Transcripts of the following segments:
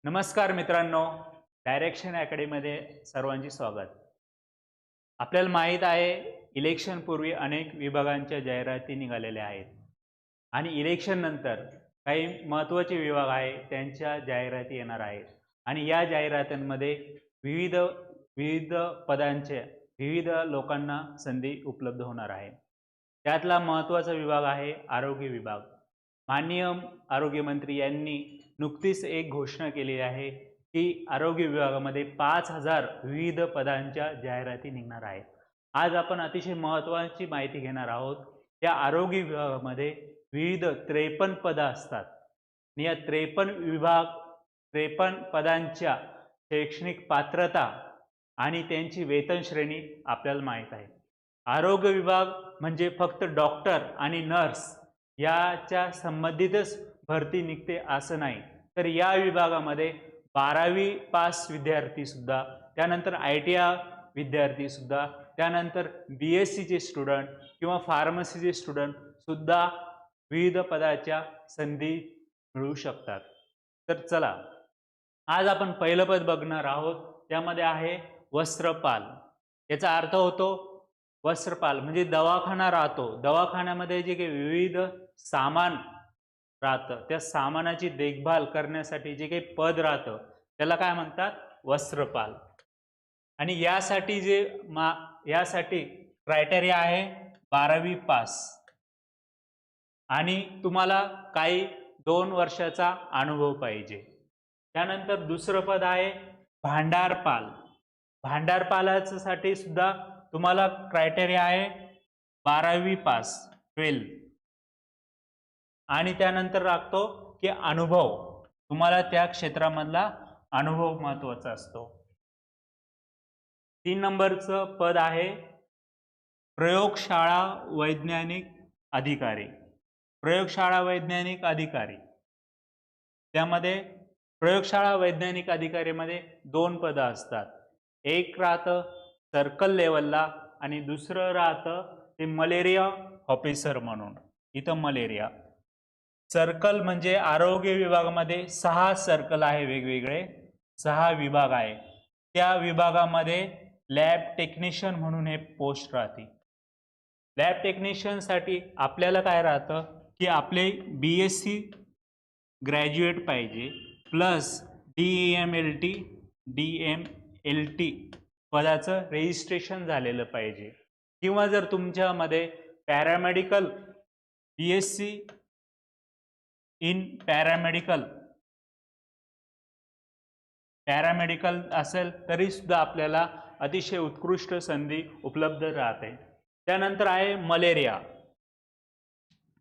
नमस्कार मित्रांनो, डायरेक्शन अकॅडमीमध्ये सर्वांचे स्वागत. आपल्याला माहीत आहे इलेक्शनपूर्वी अनेक विभागांच्या जाहिराती निघालेल्या आहेत आणि इलेक्शन नंतर काही महत्त्वाचे विभाग आहे त्यांच्या जाहिराती येणार आहेत आणि या जाहिरातींमध्ये विविध विविध पदांच्या विविध लोकांना संधी उपलब्ध होणार आहे. त्यातला महत्त्वाचा विभाग आहे आरोग्य विभाग. माननीय आरोग्यमंत्री यांनी नुकतीच एक घोषणा केली आहे की आरोग्य विभागामध्ये 5,000 विविध पदांच्या जाहिराती निघणार आहेत. आज आपण अतिशय महत्त्वाची माहिती घेणार आहोत. या आरोग्य विभागामध्ये विविध 53 पदं असतात आणि या 53 पदांच्या शैक्षणिक पात्रता आणि त्यांची वेतन श्रेणी आपल्याला माहीत आहे. आरोग्य विभाग म्हणजे फक्त डॉक्टर आणि नर्स याच्या संबंधितच भरती निघते असं नाही, तर या विभागामध्ये 12वी पास विद्यार्थीसुद्धा, त्यानंतर ITI विद्यार्थीसुद्धा, त्यानंतर BSCचे स्टुडंट किंवा फार्मसीचे स्टुडंटसुद्धा विविध पदाच्या संधी मिळू शकतात. तर चला, आज आपण पहिलं पद बघणार आहोत. त्यामध्ये आहे वस्त्रपाल. याचा अर्थ होतो वस्त्रपाल म्हणजे दवाखाना राहतो. दवाखान्यामध्ये जे काही विविध सामान राहतं त्या सामानाची देखभाल करण्यासाठी जे काही पद राहतं त्याला काय म्हणतात? वस्त्रपाल. आणि यासाठी क्रायटेरिया आहे 12वी पास आणि तुम्हाला काही 2 वर्षाचा अनुभव पाहिजे. त्यानंतर दुसरं पद आहे भांडारपाल. भांडारपालासाठी सुद्धा तुम्हाला क्रायटेरिया आहे 12वी पास 12 आणि त्यानंतर लागतो की अनुभव. तुम्हाला त्या क्षेत्रामधला अनुभव महत्त्वाचा असतो. 3 नंबरचं पद आहे प्रयोगशाळा वैज्ञानिक अधिकारी. प्रयोगशाळा वैज्ञानिक अधिकारी त्यामध्ये प्रयोगशाळा वैज्ञानिक अधिकारीमध्ये 2 पदं असतात. एक राहतं सर्कल लेवलला आणि दुसरं राहतं ते मलेरिया ऑफिसर म्हणून. इथं मलेरिया सर्कल म्हणजे आरोग्य विभागामध्ये 6 सर्कल आहे, वेगवेगळे 6 विभाग आहे. त्या विभागामध्ये लॅब टेक्निशियन म्हणून हे पोस्ट राहते. लॅब टेक्निशियनसाठी आपल्याला काय राहतं की आपले BSc ग्रॅज्युएट पाहिजे प्लस DMLT पदाचं रजिस्ट्रेशन झालेलं पाहिजे. किंवा जर तुमच्यामध्ये पॅरामेडिकल BSc इन पॅरामेडिकल असेल तरी सुद्धा आपल्याला अतिशय उत्कृष्ट संधी उपलब्ध राहते. त्यानंतर आहे मलेरिया.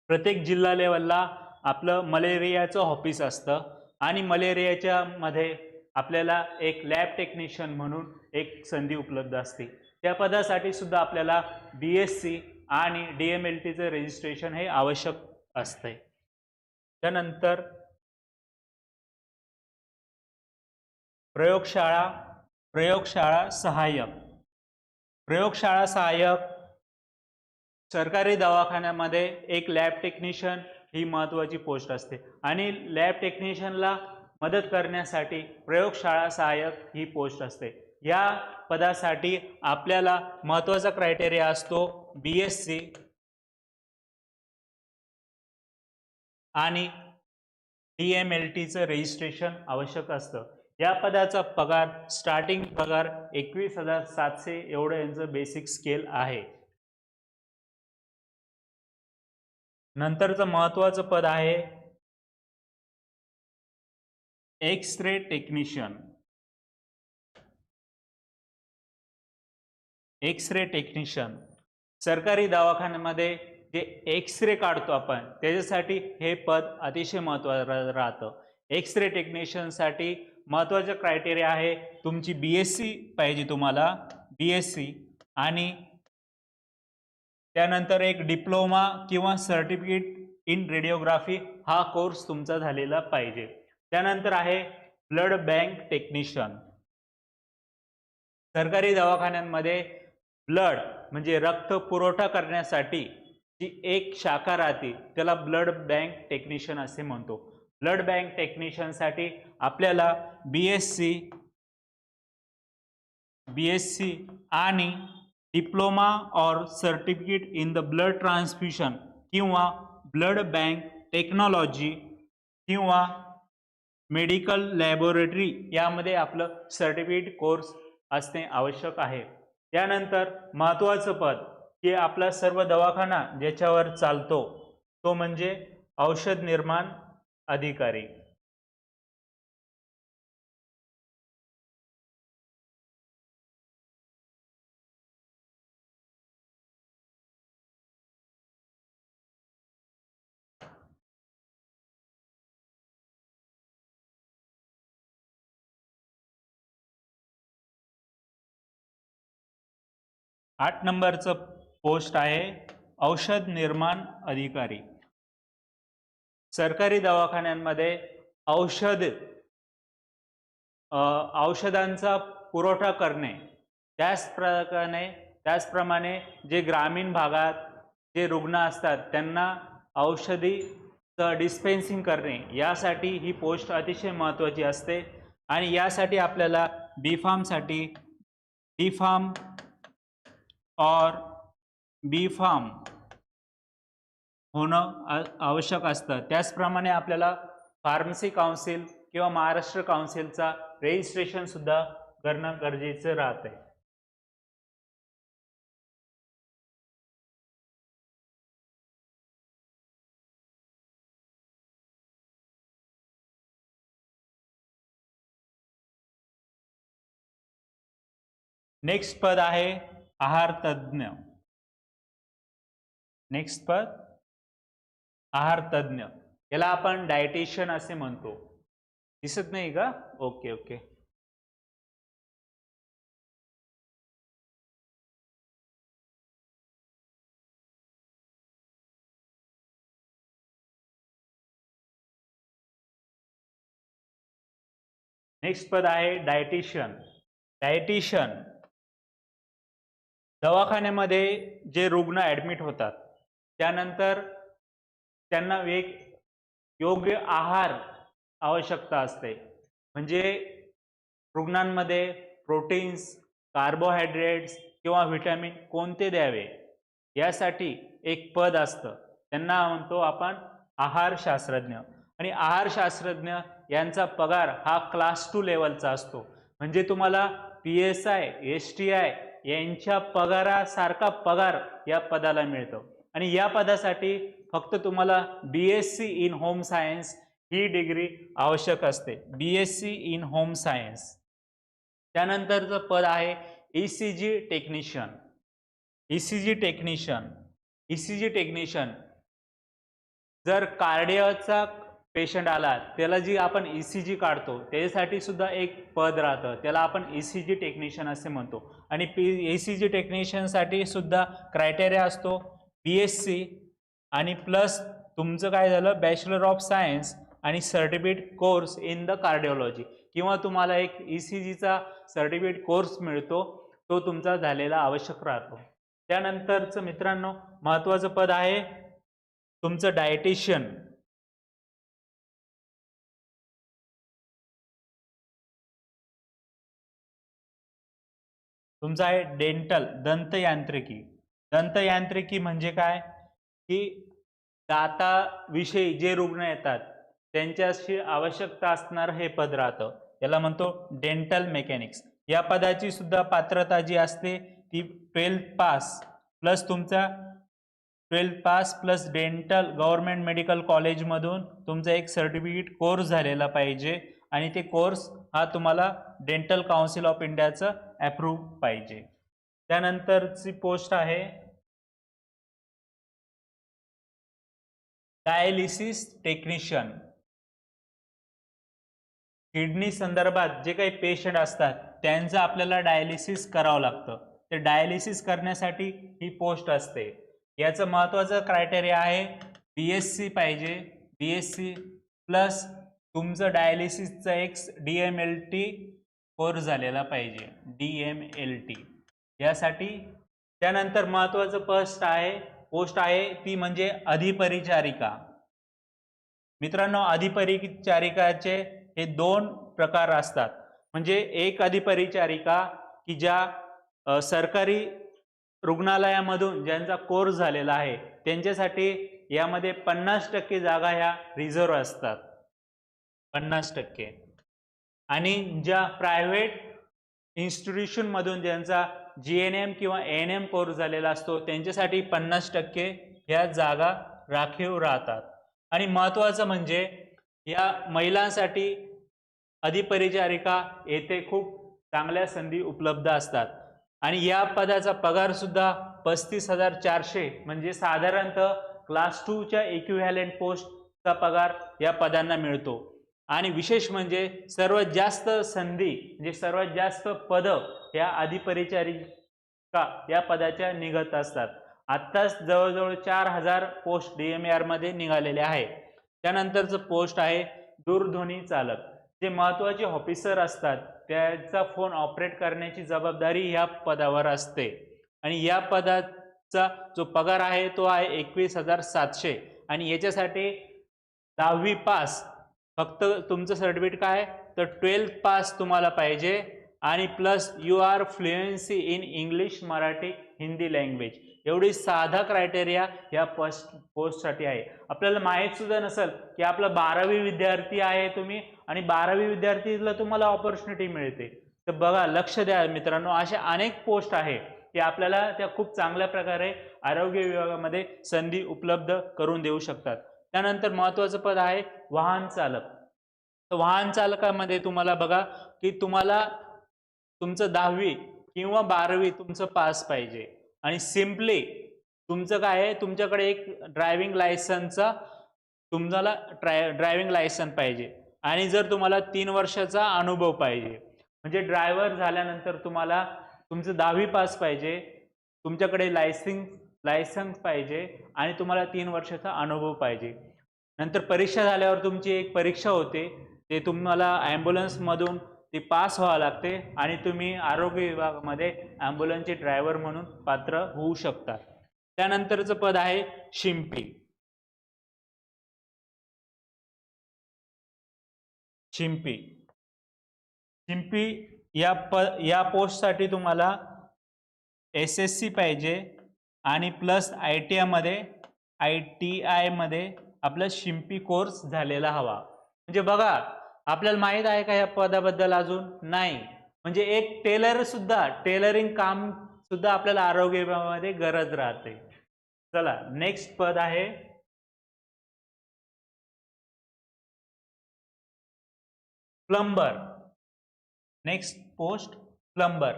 प्रत्येक जिल्हा लेवलला आपलं मलेरियाचं ऑफिस असतं आणि मलेरियाच्या मध्ये आपल्याला एक लॅब टेक्निशियन म्हणून एक संधी उपलब्ध असते. त्या पदासाठी सुद्धा आपल्याला BSc आणि DMLTचं रजिस्ट्रेशन हे आवश्यक असते. त्यानंतर प्रयोगशाळा सहाय्यक. प्रयोगशाळा सहाय्यक सरकारी दवाखान्यामध्ये एक लॅब टेक्निशियन ही महत्त्वाची पोस्ट असते आणि लॅब टेक्निशियनला मदत करण्यासाठी प्रयोगशाळा सहाय्यक ही पोस्ट असते. या पदासाठी आपल्याला महत्त्वाचा क्रायटेरिया असतो BSc आणि DMLTचं रजिस्ट्रेशन आवश्यक असतं. या पदाचा पगार स्टार्टिंग पगार 21,700 एवढं यांचं बेसिक स्केल आहे. नंतरचं महत्त्वाचं पद आहे एक्स-रे टेक्निशियन. एक्स-रे टेक्निशियन सरकारी दवाखान्यामध्ये जे एक्स-रे काढतो आपण त्याच्यासाठी हे पद अतिशय महत्त्वाचं राहतं. एक्स-रे टेक्निशियनसाठी महत्त्वाचं क्रायटेरिया आहे तुमची BSc पाहिजे, तुम्हाला BSc आणि त्यानंतर एक डिप्लोमा किंवा सर्टिफिकेट इन रेडिओग्राफी हा कोर्स तुमचा झालेला पाहिजे. त्यानंतर आहे ब्लड बँक टेक्निशियन. सरकारी दवाखान्यांमध्ये ब्लड म्हणजे रक्त पुरवठा करण्यासाठी जी एक शाखा राहते त्याला ब्लड बँक टेक्निशियन असे म्हणतो. ब्लड बँक टेक्निशियनसाठी आपल्याला BSc आणि डिप्लोमा और certificate in the blood transfusion किंवा ब्लड बँक टेक्नॉलॉजी किंवा मेडिकल लॅबोरेटरी यामध्ये आपलं सर्टिफिकेट कोर्स असणे आवश्यक आहे. त्यानंतर महत्त्वाचं पद की आपला सर्व दवाखाना ज्याच्यावर चालतो तो म्हणजे औषध निर्माण अधिकारी. आठ नंबरचं पोस्ट आहे औषध निर्माण अधिकारी. सरकारी दवाखान्यांमध्ये औषधांचा पुरवठा करणे, त्याचप्रमाणे जे ग्रामीण भागात जे रुग्ण असतात त्यांना औषधीचं डिस्पेन्सिंग करणे, यासाठी ही पोस्ट अतिशय महत्त्वाची असते. आणि यासाठी आपल्याला डी फार्म और बी फार्म होणं आवश्यक असतं. त्याचप्रमाणे आपल्याला फार्मसी काउन्सिल किंवा महाराष्ट्र काउन्सिलचा रजिस्ट्रेशन सुद्धा करणं गरजेचं राहते. नेक्स्ट पद आहे आहार तज्ञ. नेक्स्ट पद आहार तज्ञ, याला आपण डायटिशियन असे म्हणतो. दिसत नाही का? Okay okay. नेक्स्ट पद आहे डायटिशियन. डायटिशियन दवाखान्यामध्ये जे रुग्ण ॲडमिट होतात त्यानंतर त्यांना योग्य आहार आवश्यकता असते. म्हणजे रुग्णांमध्ये प्रोटीन्स, कार्बोहायड्रेट्स किंवा व्हिटॅमिन कोणते द्यावे यासाठी एक पद असतं, त्यांना म्हणतो आपण आहारशास्त्रज्ञ. आणि आहारशास्त्रज्ञ यांचा पगार हा क्लास 2 लेवलचा असतो. म्हणजे तुम्हाला PSI, STI यांच्या पगारासारखा पगार या पदाला मिळतो. आणि या पदासाठी फक्त तुम्हाला BSc in home science he degree आवश्यक असते. BSc in home science. त्यानंतरचं पद आहे ECG टेक्निशियन. ECG टेक्निशियन जर कार्डिओचा पेशंट आला त्याला जी आपण ECG काढतो त्याच्यासाठी सुद्धा एक पद राहतं, त्याला आपण ECG टेक्निशियन असे म्हणतो. आणि ECG टेक्निशियनसाठी सुद्धा क्रायटेरिया असतो BSc आणि प्लस तुमचं काय झालं बॅचलर ऑफ सायन्स आणि certificate course in the cardiology, किंवा तुम्हाला एक ECGचा सर्टिफिकेट कोर्स मिळतो, तो तुमचा झालेला आवश्यक राहतो. त्यानंतरचं मित्रांनो महत्त्वाचं पद आहे तुमचं डायटिशियन. तुमचं आहे डेंटल, दंतयांत्रिकी. दंतयांत्रिकी म्हणजे काय की दाताविषयी जे रुग्ण येतात त्यांच्याशी आवश्यकता असणारं हे पद राहतं, याला म्हणतो डेंटल मेकॅनिक्स. या पदाची सुद्धा पात्रता जी असते ती 12th पास प्लस तुमचा 12th pass plus dental government medical कॉलेजमधून तुमचा एक सर्टिफिकेट कोर्स झालेला पाहिजे. आणि ते कोर्स हा तुम्हाला डेंटल काउन्सिल ऑफ इंडियाचं अप्रूव्ह पाहिजे. त्यानंतरची पोस्ट आहे डायलिसिस टेक्निशियन. किडनी संदर्भात जे काही पेशंट असतात त्यांचं आपल्याला डायलिसिस करावं लागतं. ते डायलिसिस करण्यासाठी ही पोस्ट असते. याचं महत्त्वाचं क्रायटेरिया आहे BSc पाहिजे. BSc प्लस तुमचं डायलिसिसचा एक DMLT कोर्स झालेला पाहिजे, DMLT यासाठी. त्यानंतर महत्त्वाचं पोस्ट आहे ती म्हणजे अधिपरिचारिका. मित्रांनो, अधिपरिचारिकाचे हे दोन प्रकार असतात. म्हणजे एक अधिपरिचारिका की ज्या सरकारी रुग्णालयामधून ज्यांचा कोर्स झालेला आहे त्यांच्यासाठी यामध्ये 50% जागा ह्या रिझर्व असतात, 50%. आणि ज्या प्रायव्हेट इन्स्टिट्यूशन मधून ज्यांचा GNM किंवा ANM कोर्स झालेला असतो त्यांच्यासाठी 50% ह्या जागा राखीव राहतात. आणि महत्त्वाचं म्हणजे या महिलांसाठी अधिपरिचारिका येथे खूप चांगल्या संधी उपलब्ध असतात. आणि या पदाचा पगार सुद्धा 35,400 म्हणजे साधारणतः क्लास 2च्या इक्विव्हॅलेंट पोस्टचा पगार या पदांना मिळतो. आणि विशेष म्हणजे सर्वात जास्त संधी म्हणजे सर्वात जास्त पद या अधिपरिचारिका या पदाच्या निघत असतात. आत्ताच जवळजवळ 4,000 पोस्ट DMAR मध्ये निघालेले आहे. त्यानंतरचं पोस्ट आहे दूरध्वनी चालक. जे महत्त्वाचे ऑफिसर असतात त्याचा फोन ऑपरेट करण्याची जबाबदारी ह्या पदावर असते. आणि या पदाचा जो पगार आहे तो आहे 21,700. आणि याच्यासाठी 10वी पास, फक्त तुमचं सर्टिफिकेट काय तर 12th पास तुम्हाला पाहिजे आणि plus you are fluency in English, Marathi, Hindi language. एवढी साधा क्रायटेरिया या पोस्टसाठी आहे. आपल्याला माहीत सुद्धा नसेल की आपला 12वी विद्यार्थी आहे तुम्ही आणि 12वी विद्यार्थीला तुम्हाला ऑपॉर्च्युनिटी मिळते. तर बघा, लक्ष द्या मित्रांनो, अशा अनेक पोस्ट आहे की आपल्याला त्या खूप चांगल्या प्रकारे आरोग्य विभागामध्ये संधी उपलब्ध करून देऊ शकतात. त्यानंतर महत्त्वाचं पद आहे वाहन चालक. तर वाहन चालकामध्ये तुम्हाला बघा की तुम्हाला तुमचं 10वी किंवा 12वी तुमचं पास पाहिजे आणि सिम्पली तुमचं काय आहे, तुमच्याकडे एक ड्रायव्हिंग लायसन्सचा तुम्हाला ड्रायव्हिंग लायसन पाहिजे. आणि जर तुम्हाला 3 वर्षाचा अनुभव पाहिजे म्हणजे ड्रायव्हर झाल्यानंतर तुम्हाला तुमचं 10वी पास पाहिजे, तुमच्याकडे लायसन्स पाहिजे आणि तुम्हाला 3 वर्षाचा अनुभव पाहिजे. नंतर परीक्षा झाल्यावर तुमची एक परीक्षा होते, ते तुम्हाला ॲम्ब्युलन्समधून ती पास व्हावं लागते आणि तुम्ही आरोग्य विभागामध्ये ॲम्ब्युलन्सचे ड्रायव्हर म्हणून पात्र होऊ शकता. त्यानंतरचं पद आहे शिंपी. शिंपी शिंपी या पोस्टसाठी तुम्हाला SSC पाहिजे आणि प्लस ITI मध्ये आपला शिंपी कोर्स झालेला हवा. म्हणजे बघा, आपल्याला माहित आहे का या पदाबद्दल? अजून नाही. म्हणजे एक टेलरिंग काम सुद्धा आपल्याला आरोग्य विभागामध्ये गरज राहते. चला, नेक्स्ट पद आहे प्लंबर. Next post plumber.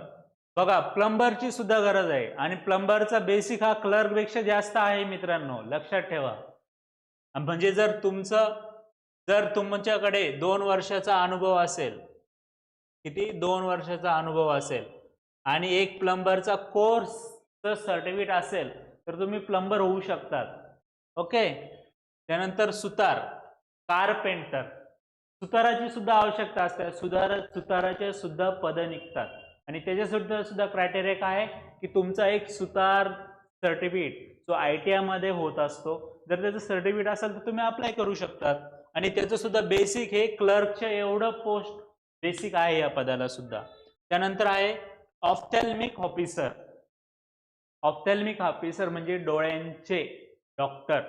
बघा, प्लंबरची सुद्धा गरज आहे आणि प्लंबरचा बेसिक हा क्लर्क पेक्षा जास्त आहे मित्रांनो, लक्षात ठेवा. म्हणजे जर तुमच्याकडे 2 वर्षाचा अनुभव असेल, किती 2 वर्षाचा अनुभव असेल आणि एक प्लंबरचा कोर्सचं सर्टिफिकेट असेल तर तुम्ही प्लंबर होऊ शकतात. ओके. त्यानंतर सुतार, कारपेंटर. सुताराची सुद्धा आवश्यकता असते. सुताराचे सुद्धा पद निघतात आणि त्याच्या सुद्धा क्रायटेरिया काय आहे की तुमचा एक सुतार सर्टिफिकेट जो ITI मध्ये होत असतो, जर त्याचं सर्टिफिकेट असेल तर तुम्ही अप्लाय करू शकतात. आणि त्याचं सुद्धा बेसिक हे क्लर्कच्या एवढं पोस्ट बेसिक आहे या पदाला सुद्धा. त्यानंतर आहे ऑफ्थॅल्मिक ऑफिसर. ऑफ्थॅल्मिक ऑफिसर म्हणजे डोळ्यांचे डॉक्टर.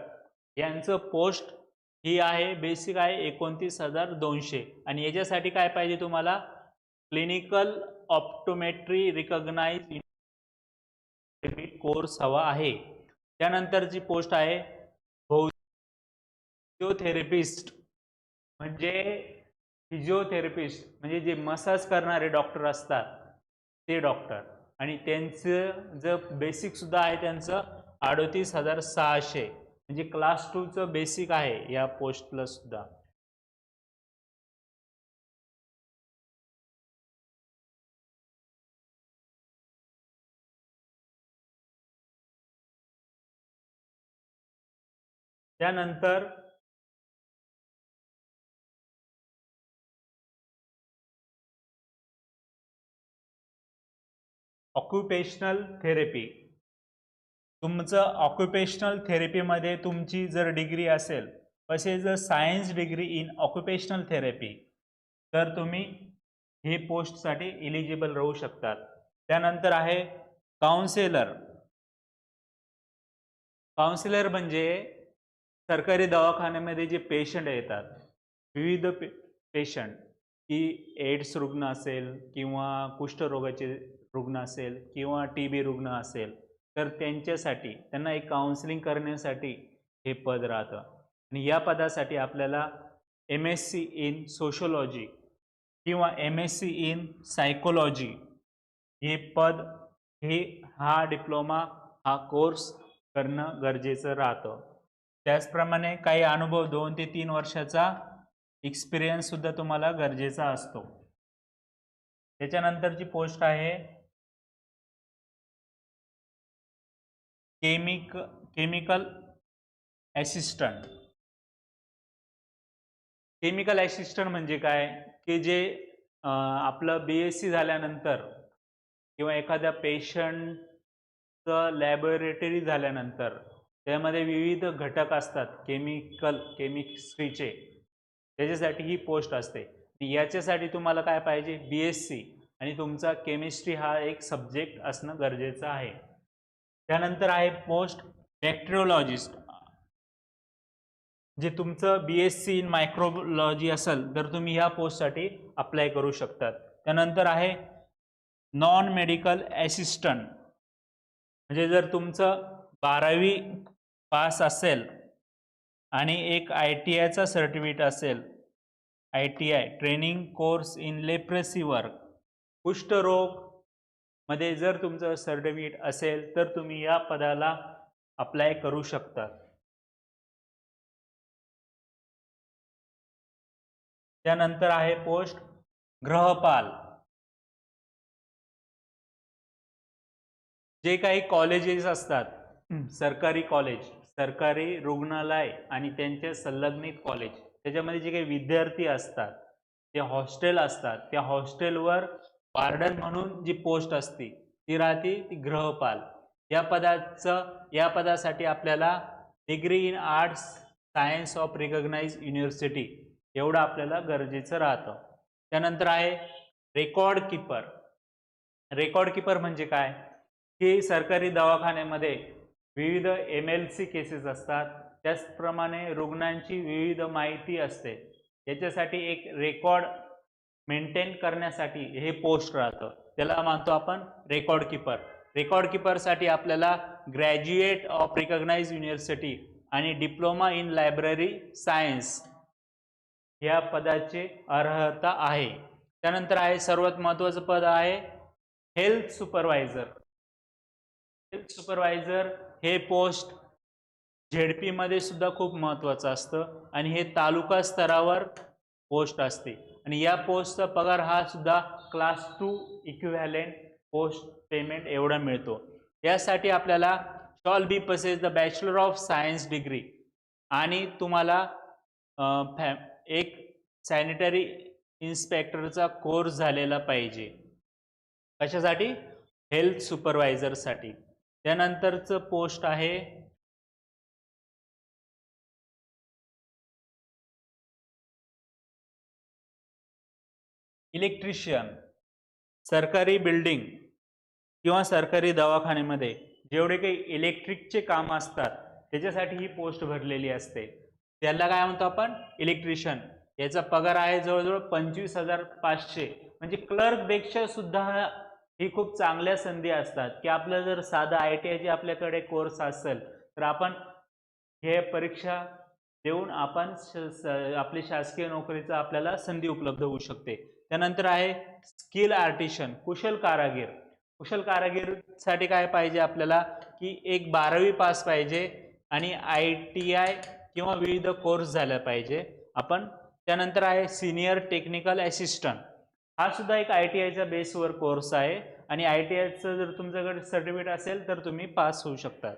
यांचं पोस्ट ही आहे, बेसिक आहे 29,200. आणि याच्यासाठी काय पाहिजे तुम्हाला? क्लिनिकल ऑप्टोमेट्री रिकॉग्नाइज कोर्स हवा आहे. त्यानंतरची पोस्ट आहे फिजिओथेरपिस्ट. म्हणजे जे मसाज करणारे डॉक्टर असतात ते डॉक्टर. आणि त्यांचं जे बेसिक सुद्धा आहे त्यांचं 38,600 म्हणजे क्लास 2चं बेसिक आहे या पोस्टला सुद्धा. त्यानंतर ऑक्युपेशनल थेरपी. तुमचं ऑक्युपेशनल थेरपीमध्ये तुमची जर डिग्री असेल तसेच science degree in occupational therapy, तर तुम्ही हे पोस्टसाठी इलिजिबल राहू शकतात. त्यानंतर आहे काउन्सिलर. काउन्सिलर म्हणजे सरकारी दवाखान्यामध्ये जे पेशंट येतात, विविध पेशंट, की एड्स रुग्ण असेल किंवा कुष्ठरोगाचे रुग्ण असेल किंवा TB रुग्ण असेल, तर त्यांच्यासाठी त्यांना एक काउन्सिलिंग करण्यासाठी हे पद राहतं. आणि या पदासाठी आपल्याला MSc इन सोशोलॉजी किंवा MSc इन सायकोलॉजी हे पद, हा डिप्लोमा, हा कोर्स करणं गरजेचं राहतं. त्याचप्रमाणे काही अनुभव 2 ते 3 वर्षाचा एक्सपिरियन्स सुद्धा तुम्हाला गरजेचा असतो. त्याच्यानंतरची पोस्ट आहे केमिकल असिस्टंट. केमिकल असिस्टंट म्हणजे काय, की जे आपलं BSc झाल्यानंतर किंवा एखाद्या पेशंटचं लॅबोरेटरी झाल्यानंतर त्यामध्ये विविध घटक असतात केमिस्ट्रीचे, त्याच्यासाठी ही पोस्ट असते. याच्यासाठी तुम्हाला काय पाहिजे, BSc आणि तुमचा केमिस्ट्री हा एक सब्जेक्ट असणं गरजेचं आहे. त्यानंतर आहे पोस्ट बॅक्टेरियोलॉजिस्ट. जे तुमचं BSc इन मायक्रोलॉजी असेल तर तुम्ही ह्या पोस्टसाठी अप्लाय करू शकतात. त्यानंतर आहे नॉन मेडिकल असिस्टंट. म्हणजे जर तुमचं 12वी पास असेल आणि एक ITIचा सर्टिफिकेट असेल, ITI training course in leprosy work, कुष्ठरोग मध्ये जर तुमचं सर्टिफिकेट असेल तर तुम्ही या पदाला अप्लाय करू शकता. त्यानंतर आहे पोस्ट गृहपाल. जे काही कॉलेजेस असतात, सरकारी कॉलेज, सरकारी रुग्णालय आणि त्यांचे संलग्नित कॉलेज, त्याच्यामध्ये जे काही विद्यार्थी असतात, ते हॉस्टेल असतात, त्या हॉस्टेलवर वार्डन म्हणून जी पोस्ट असते ती राहते ती गृहपाल. या पदासाठी आपल्याला degree in arts science of recognized university एवढं आपल्याला गरजेचं राहतं. त्यानंतर आहे रेकॉर्ड कीपर. रेकॉर्ड कीपर म्हणजे काय, की सरकारी दवाखान्यामध्ये विविध MLC केसेस असतात, त्याचप्रमाणे रुग्णांची विविध माहिती असते, याच्यासाठी एक रेकॉर्ड मेंटेन करण्यासाठी हे पोस्ट राहतं, त्याला म्हणतो आपण रेकॉर्ड कीपर. रेकॉर्ड कीपरसाठी आपल्याला ग्रॅज्युएट ऑफ रिकॉग्नाइज्ड युनिव्हर्सिटी आणि डिप्लोमा इन लायब्ररी सायन्स या पदाची अर्हता आहे. त्यानंतर आहे सर्वात महत्त्वाचं पद आहे हेल्थ सुपरवायझर. हेल्थ सुपरवायझर हे पोस्ट ZP मध्ये सुद्धा खूप महत्त्वाचं असतं आणि हे तालुका स्तरावर पोस्ट असते आणि या पोस्टचा पगार हा सुद्धा क्लास 2 इक्विव्हॅलेंट पोस्ट पेमेंट एवढा मिळतो. यासाठी आपल्याला shawl B possess the bachelor of science degree आणि तुम्हाला एक सॅनिटरी इन्स्पेक्टरचा कोर्स झालेला पाहिजे. कशासाठी, हेल्थ सुपरवायझरसाठी. त्यानंतरचं पोस्ट आहे इलेक्ट्रिशियन. सरकारी बिल्डिंग किंवा सरकारी दवाखान्यामध्ये जेवढे काही इलेक्ट्रिकचे काम असतात त्याच्यासाठी ही पोस्ट भरलेली असते, त्याला काय म्हणतो आपण, इलेक्ट्रिशियन. याचा पगार आहे जवळजवळ 25,500. म्हणजे क्लर्कपेक्षा सुद्धा ही खूप चांगल्या संधी असतात, की आपलं जर साधा ITIचे आपल्याकडे कोर्स असेल तर आपण हे परीक्षा देऊन आपण आपली शासकीय नोकरीचा आपल्याला संधी उपलब्ध होऊ शकते. त्यानंतर आहे स्किल आर्टिशन, कुशल कारागीर. कुशल कारागीरसाठी काय पाहिजे आपल्याला, की एक 12वी पास पाहिजे आणि ITI किंवा विविध कोर्स झाला पाहिजे आपण. त्यानंतर आहे सिनियर टेक्निकल असिस्टंट. हा सुद्धा एक ITIच्या बेसवर कोर्स आहे आणि ITIचं जर तुमच्याकडे सर्टिफिकेट असेल तर तुम्ही पास होऊ शकता.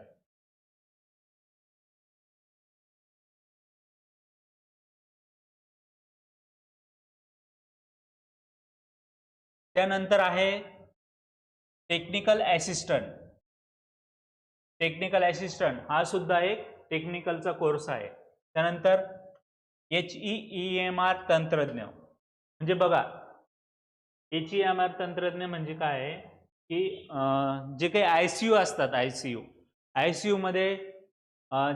त्यानंतर आहे टेक्निकल असिस्टंट. टेक्निकल असिस्टंट हा सुद्धा एक टेक्निकलचा कोर्स आहे. त्यानंतर HEMR तंत्रज्ञ म्हणजे बघा, HEMR तंत्रज्ञ म्हणजे काय आहे की जे काही ICU असतात, ICU मध्ये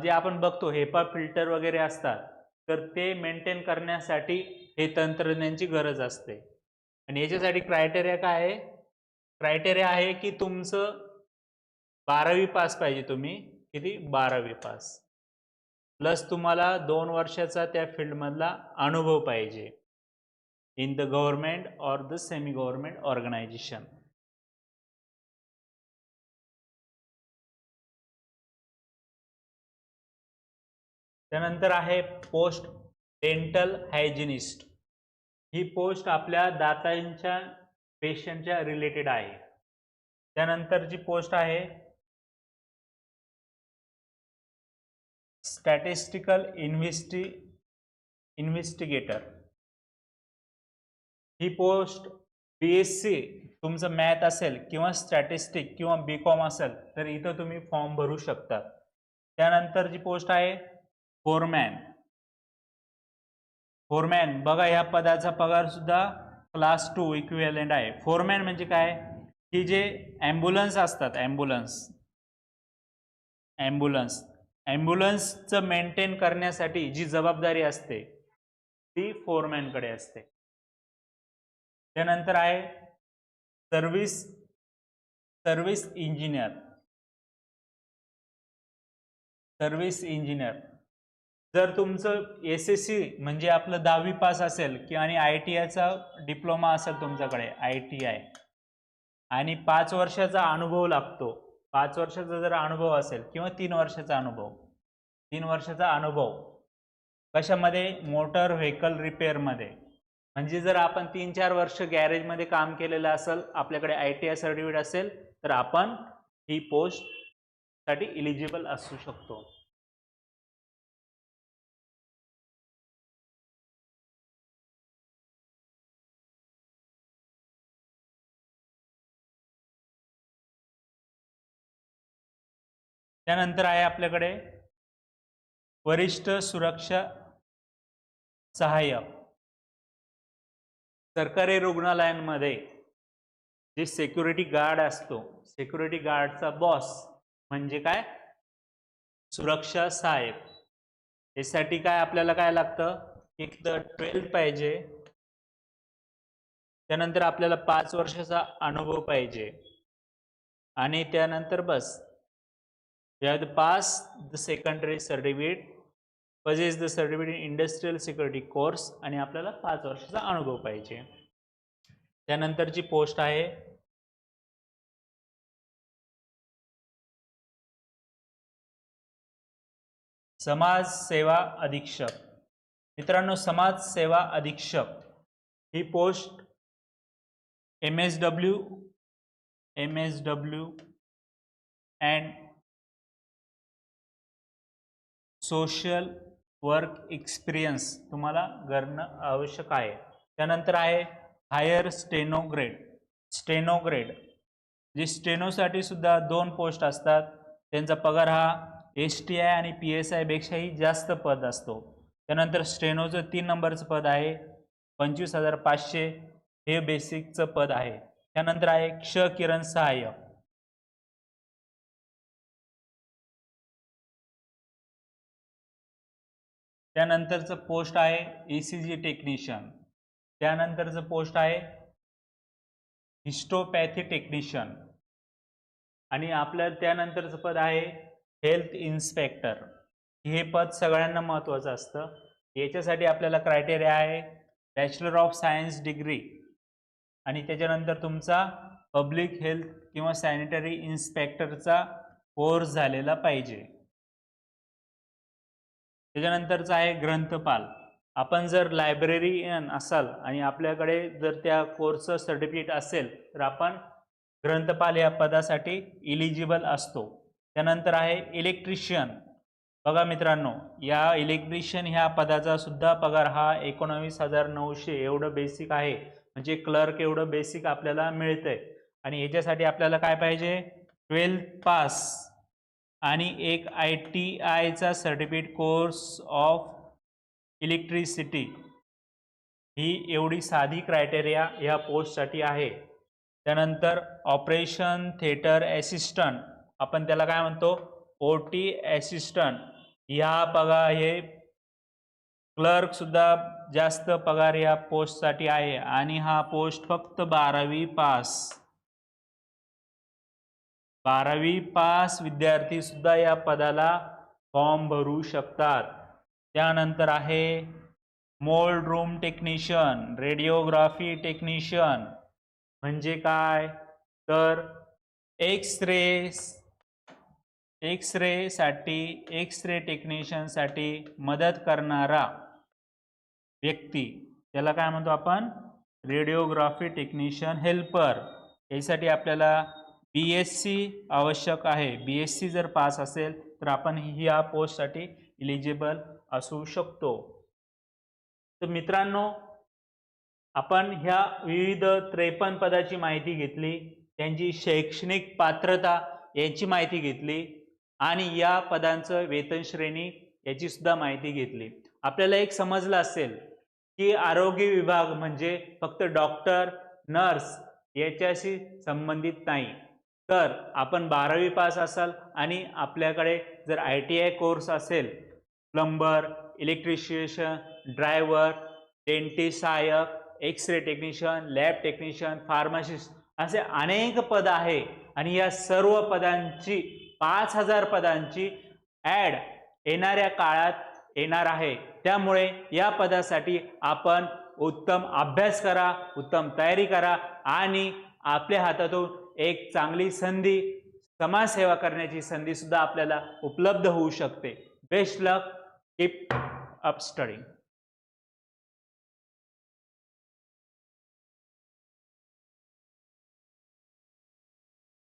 जे आपण बघतो हेपा फिल्टर वगैरे असतात, तर ते मेंटेन करण्यासाठी हे तंत्रज्ञांची गरज असते. आणि याच्यासाठी क्रायटेरिया काय आहे? क्रायटेरिया आहे की तुमचं 12वी पास पाहिजे. तुम्ही किती? 12वी पास प्लस तुम्हाला 2 वर्षाचा त्या फील्डमधला अनुभव पाहिजे इन द गव्हर्नमेंट और द सेमी गव्हर्नमेंट ऑर्गनायझेशन. त्यानंतर आहे पोस्ट डेंटल हायजिनिस्ट. ही पोस्ट आपल्या दातांच्या पेशंटच्या रिलेटेड आहे. त्यानंतरची पोस्ट आहे स्टॅटिस्टिकल इन्व्हेस्टिगेटर. ही पोस्ट BSc तुमचं मॅथ असेल किंवा स्टॅटिस्टिक किंवा BCom असेल तर इथं तुम्ही फॉर्म भरू शकता. त्यानंतरची पोस्ट आहे फोरमॅन. बघा, या पदाचा पगार सुद्धा क्लास 2 इक्विव्हॅलेंट आहे. फोरमॅन म्हणजे काय की जे ॲम्ब्युलन्स असतात, ॲम्ब्युलन्सचं मेंटेन करण्यासाठी जी जबाबदारी असते ती फोरमॅनकडे असते. त्यानंतर आहे सर्व्हिस इंजिनियर. जर तुमचं SSC म्हणजे आपलं 10वी पास असेल आणि ITIचा डिप्लोमा असेल तुमच्याकडे, ITI, आणि 5 वर्षाचा अनुभव लागतो. 5 वर्षाचा जर अनुभव असेल किंवा 3 वर्षाचा अनुभव कशामध्ये? मोटर व्हेकल रिपेअरमध्ये. म्हणजे जर आपण 3-4 वर्ष गॅरेजमध्ये काम केलेलं असेल, आपल्याकडे ITI सर्टिफिकेट असेल, तर आपण ही पोस्ट साठी इलिजिबल असू शकतो. त्यानंतर आहे आपल्याकडे वरिष्ठ सुरक्षा सहाय्यक. सरकारी रुग्णालयांमध्ये जे सिक्युरिटी गार्ड असतो, सिक्युरिटी गार्डचा बॉस म्हणजे काय? सुरक्षा सहाय्यक. यासाठी काय आपल्याला काय लागतं? एक तर 12th पाहिजे, त्यानंतर आपल्याला 5 वर्षाचा अनुभव पाहिजे, आणि त्यानंतर बस you have to pass the secondary certificate, possess the certificate in industrial security course, आणि आपल्याला 5 वर्षाचा अनुभव पाहिजे. त्यानंतरची पोस्ट आहे समाज सेवा अधीक्षक. मित्रांनो, समाज सेवा अधीक्षक ही post MSW and social work experience तुम्हाला करणं आवश्यक आहे. त्यानंतर आहे हायर स्टेनोग्रेड. जे स्टेनोसाठी सुद्धा 2 पोस्ट असतात. त्यांचा पगार हा STI आणि PSI पेक्षाही जास्त पद असतो. त्यानंतर स्टेनोचं 3 नंबरचं पद आहे 25,500, हे बेसिकचं पद आहे. त्यानंतर आहे क्ष किरण सहाय्यक. त्यानंतरचं पोस्ट आहे ECG टेक्निशियन. त्यानंतरचं पोस्ट आहे हिस्टोपॅथी टेक्निशियन. आणि आपल्या त्यानंतरचं पद आहे हेल्थ इन्स्पेक्टर. हे पद सगळ्यांना महत्त्वाचं असतं. याच्यासाठी आपल्याला क्रायटेरिया आहे बॅचलर ऑफ सायन्स डिग्री, आणि त्याच्यानंतर तुमचा पब्लिक हेल्थ किंवा सॅनिटरी इन्स्पेक्टरचा कोर्स झालेला पाहिजे. त्याच्यानंतरचा आहे ग्रंथपाल. आपण जर लायब्ररीयन असाल आणि आपल्याकडे जर त्या कोर्सचं सर्टिफिकेट असेल तर आपण ग्रंथपाल या पदासाठी इलिजिबल असतो. त्यानंतर आहे इलेक्ट्रिशियन. बघा मित्रांनो, या इलेक्ट्रिशियन ह्या पदाचा सुद्धा पगार हा 19,900 एवढं बेसिक आहे. म्हणजे क्लर्क एवढं बेसिक आपल्याला मिळतंय. आणि याच्यासाठी आपल्याला काय पाहिजे? 12th पास आणि एक ITIचा सर्टिफिकेट कोर्स ऑफ इलेक्ट्रिसिटी. ही एवढी साधी क्रायटेरिया या पोस्टसाठी आहे. त्यानंतर ऑपरेशन थिएटर असिस्टंट, आपण त्याला काय म्हणतो, OT असिस्टंट. ह्या पगार हे क्लर्क सुद्धा जास्त पगार या पोस्टसाठी आहे आणि हा पोस्ट फक्त 12वी पास विद्यार्थी सुद्धा या पदाला फॉर्म भरू शकतात. त्यानंतर आहे मोल्ड रूम टेक्निशियन, रेडिओग्राफी टेक्निशियन. म्हणजे काय तर एक्स-रे टेक्निशियनसाठी मदत करणारा व्यक्ती, त्याला काय म्हणतो आपण, रेडिओग्राफी टेक्निशियन हेल्पर. यासाठी आपल्याला BSc आवश्यक आहे. BSc जर पास असेल तर आपण ह्या पोस्टसाठी इलिजिबल असू शकतो. तर मित्रांनो, आपण ह्या विविध 53 पदाची माहिती घेतली, त्यांची शैक्षणिक पात्रता याची माहिती घेतली आणि या पदांचं वेतन श्रेणी याची सुद्धा माहिती घेतली. आपल्याला एक समजलं असेल की आरोग्य विभाग म्हणजे फक्त डॉक्टर, नर्स याच्याशी संबंधित नाही. तर आपण 12वी पास असाल आणि आपल्याकडे जर ITI कोर्स असेल, प्लंबर, इलेक्ट्रिशियन, ड्रायव्हर, डेंटिस्ट सहाय्यक, x-ray technician, lab technician, pharmacist असे अनेक पद आहे आणि या सर्व पदांची 5000 पदांची ॲड येणाऱ्या काळात येणार आहे. त्यामुळे या पदासाठी आपण उत्तम अभ्यास करा, उत्तम तयारी करा आणि आपल्या हातातून एक चांगली संधी, समाजसेवा करण्याची संधी सुद्धा आपल्याला उपलब्ध होऊ शकते. बेस्ट लक, कीप अप स्टडींग.